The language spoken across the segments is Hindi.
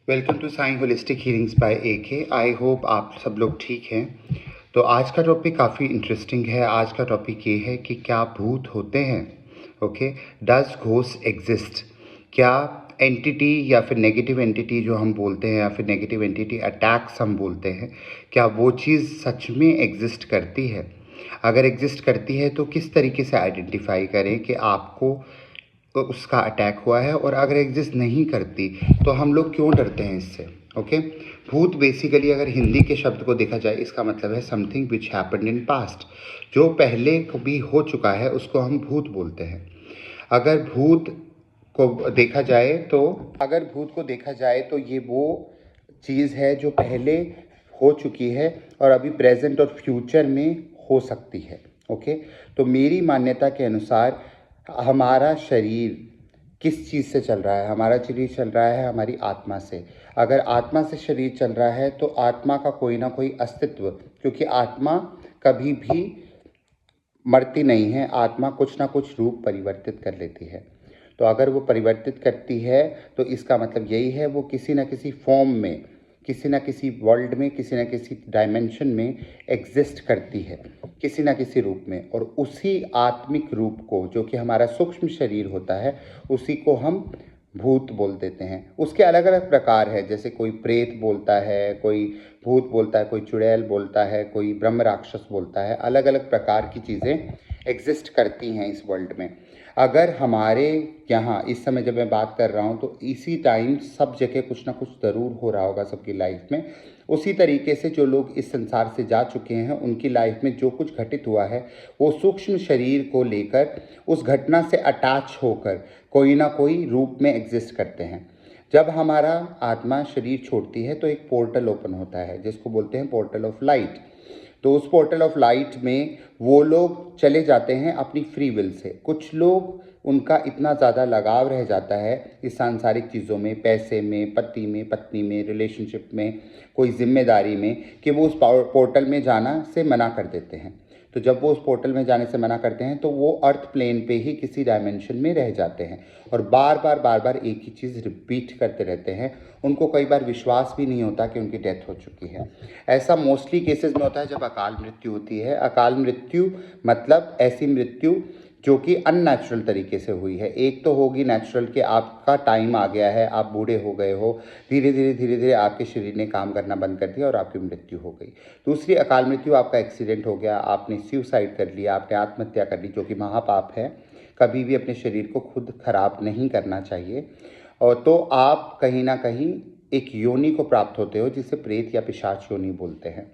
Welcome to Sai holistic healings by AK। I hope आप सब लोग ठीक हैं। तो आज का टॉपिक काफ़ी इंटरेस्टिंग है। आज का टॉपिक ये है कि क्या भूत होते हैं। Okay, does ghost exist. क्या एंटिटी या फिर नेगेटिव एंटिटी जो हम बोलते हैं या फिर नेगेटिव एंटिटी अटैक्स हम बोलते हैं, क्या वो चीज़ सच में एग्जिस्ट करती है। अगर एग्जिस्ट करती है तो किस तरीके से आइडेंटिफाई करें कि आपको तो उसका अटैक हुआ है, और अगर एग्जिस्ट नहीं करती तो हम लोग क्यों डरते हैं इससे। ओके, भूत बेसिकली अगर हिंदी के शब्द को देखा जाए, इसका मतलब है something which happened in past. जो पहले कभी हो चुका है उसको हम भूत बोलते हैं। अगर भूत को देखा जाए तो ये वो चीज़ है जो पहले हो चुकी है और अभी प्रेजेंट और फ्यूचर में हो सकती है। ओके, तो मेरी मान्यता के अनुसार हमारा शरीर किस चीज़ से चल रहा है। हमारा शरीर चल रहा है हमारी आत्मा से। अगर आत्मा से शरीर चल रहा है तो आत्मा का कोई ना कोई अस्तित्व, क्योंकि आत्मा कभी भी मरती नहीं है, आत्मा कुछ ना कुछ रूप परिवर्तित कर लेती है। तो अगर वो परिवर्तित करती है तो इसका मतलब यही है वो किसी न किसी फॉर्म में, किसी न किसी वर्ल्ड में, किसी न किसी डायमेंशन में एग्जिस्ट करती है, किसी न किसी रूप में। और उसी आत्मिक रूप को, जो कि हमारा सूक्ष्म शरीर होता है, उसी को हम भूत बोल देते हैं। उसके अलग अलग प्रकार है, जैसे कोई प्रेत बोलता है, कोई भूत बोलता है, कोई चुड़ैल बोलता है, कोई ब्रह्म राक्षस बोलता है। अलग अलग प्रकार की चीज़ें एग्जिस्ट करती हैं इस वर्ल्ड में। अगर हमारे यहाँ इस समय जब मैं बात कर रहा हूँ तो इसी टाइम सब जगह कुछ ना कुछ ज़रूर हो रहा होगा सबकी लाइफ में। उसी तरीके से जो लोग इस संसार से जा चुके हैं उनकी लाइफ में जो कुछ घटित हुआ है वो सूक्ष्म शरीर को लेकर, उस घटना से अटैच होकर कोई ना कोई रूप में एग्जिस्ट करते हैं। जब हमारा आत्मा शरीर छोड़ती है तो एक पोर्टल ओपन होता है जिसको बोलते हैं पोर्टल ऑफ लाइट। तो उस पोर्टल ऑफ लाइट में वो लोग चले जाते हैं अपनी फ्री विल से। कुछ लोग, उनका इतना ज़्यादा लगाव रह जाता है इस सांसारिक चीज़ों में, पैसे में, पति में, पत्नी में, रिलेशनशिप में, कोई जिम्मेदारी में, कि वो उस पोर्टल में जाना से मना कर देते हैं। तो जब वो उस पोर्टल में जाने से मना करते हैं तो वो अर्थ प्लेन पे ही किसी डायमेंशन में रह जाते हैं और बार बार एक ही चीज़ रिपीट करते रहते हैं। उनको कई बार विश्वास भी नहीं होता कि उनकी डेथ हो चुकी है। ऐसा मोस्टली केसेस में होता है जब अकाल मृत्यु होती है। अकाल मृत्यु मतलब ऐसी मृत्यु जो कि अननेचुरल तरीके से हुई है। एक तो होगी नेचुरल कि आपका टाइम आ गया है, आप बूढ़े हो गए हो, धीरे धीरे आपके शरीर ने काम करना बंद कर दिया और आपकी मृत्यु हो गई। दूसरी अकाल मृत्यु, आपका एक्सीडेंट हो गया, आपने सुसाइड कर लिया, आपने आत्महत्या कर ली, जो कि महापाप है। कभी भी अपने शरीर को खुद खराब नहीं करना चाहिए। और तो आप कहीं ना कहीं एक योनि को प्राप्त होते हो जिसे प्रेत या पिशाच योनि बोलते हैं।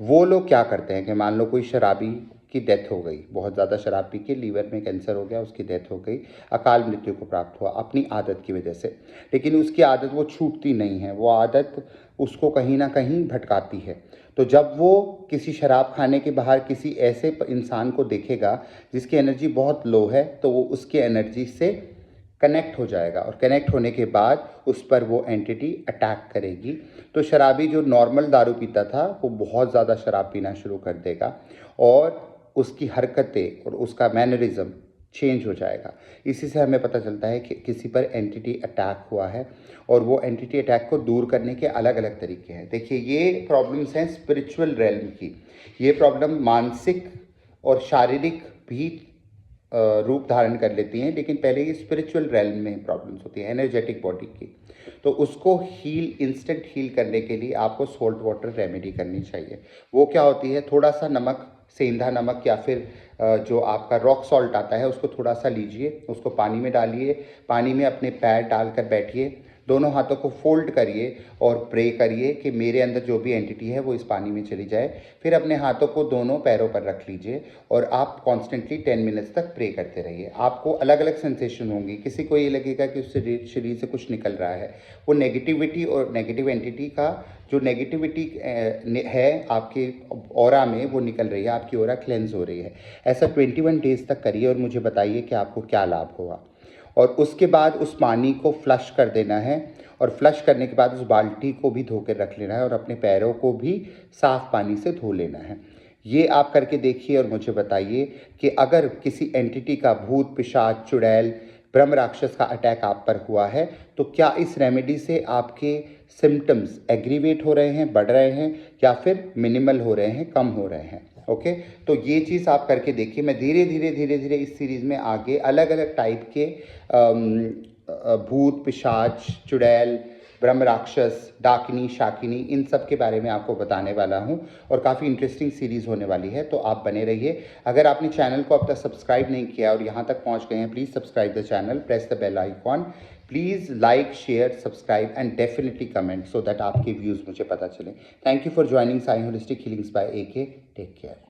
वो लोग क्या करते हैं कि मान लो कोई शराबी की डेथ हो गई, बहुत ज़्यादा शराब पी के लीवर में कैंसर हो गया, उसकी डेथ हो गई, अकाल मृत्यु को प्राप्त हुआ अपनी आदत की वजह से। लेकिन उसकी आदत वो छूटती नहीं है, वो आदत उसको कहीं ना कहीं भटकाती है। तो जब वो किसी शराब खाने के बाहर किसी ऐसे इंसान को देखेगा जिसकी एनर्जी बहुत लो है, तो वो उसकी एनर्जी से कनेक्ट हो जाएगा और कनेक्ट होने के बाद उस पर वो एंटिटी अटैक करेगी। तो शराबी जो नॉर्मल दारू पीता था वो बहुत ज़्यादा शराब पीना शुरू कर देगा और उसकी हरकतें और उसका मैनरिज्म चेंज हो जाएगा। इसी से हमें पता चलता है कि किसी पर एंटिटी अटैक हुआ है। और वो एंटिटी अटैक को दूर करने के अलग अलग तरीके हैं। देखिए, ये प्रॉब्लम्स हैं स्पिरिचुअल रेल्म की। ये प्रॉब्लम मानसिक और शारीरिक भी रूप धारण कर लेती हैं, लेकिन पहले ये स्पिरिचुअल रेल्म में प्रॉब्लम्स होती हैं, एनर्जेटिक बॉडी की। तो उसको इंस्टेंट हील करने के लिए आपको सोल्ट वाटर रेमेडी करनी चाहिए। वो क्या होती है, थोड़ा सा नमक, सेंधा नमक या फिर जो आपका रॉक सॉल्ट आता है उसको थोड़ा सा लीजिए, उसको पानी में डालिए, पानी में अपने पैर डालकर बैठिए, दोनों हाथों को फोल्ड करिए और प्रे करिए कि मेरे अंदर जो भी एंटिटी है वो इस पानी में चली जाए। फिर अपने हाथों को दोनों पैरों पर रख लीजिए और आप कॉन्स्टेंटली 10 मिनट्स तक प्रे करते रहिए। आपको अलग अलग सेंसेशन होंगी। किसी को ये लगेगा कि उस शरीर से कुछ निकल रहा है। वो नेगेटिविटी और नेगेटिव एंटिटी का जो नेगेटिविटी है आपके ऑरा में, वो निकल रही है, आपकी ऑरा क्लेंस हो रही है। ऐसा 21 डेज तक करिए और मुझे बताइए कि आपको क्या लाभ हुआ। और उसके बाद उस पानी को फ्लश कर देना है और फ्लश करने के बाद उस बाल्टी को भी धो के रख लेना है और अपने पैरों को भी साफ़ पानी से धो लेना है। ये आप करके देखिए और मुझे बताइए कि अगर किसी एंटिटी का, भूत, पिशाच, चुड़ैल, ब्रह्म राक्षस का अटैक आप पर हुआ है, तो क्या इस रेमेडी से आपके सिम्टम्स एग्रीवेट हो रहे हैं, बढ़ रहे हैं, या फिर मिनिमल हो रहे हैं, कम हो रहे हैं? ओके, तो ये चीज़ आप करके देखिए। मैं धीरे धीरे इस सीरीज़ में आगे अलग अलग टाइप के भूत, पिशाच, चुड़ैल, ब्रह्म राक्षस, डाकिनी, शाकिनी, इन सब के बारे में आपको बताने वाला हूं, और काफ़ी इंटरेस्टिंग सीरीज़ होने वाली है, तो आप बने रहिए। अगर आपने चैनल को अब तक सब्सक्राइब नहीं किया और यहाँ तक पहुँच गए हैं, please subscribe the channel, press the bell icon, please like, share, subscribe and definitely comment, so that आपके व्यूज़ मुझे पता चले। Thank you for joining Sai holistic healings by AK। Take care.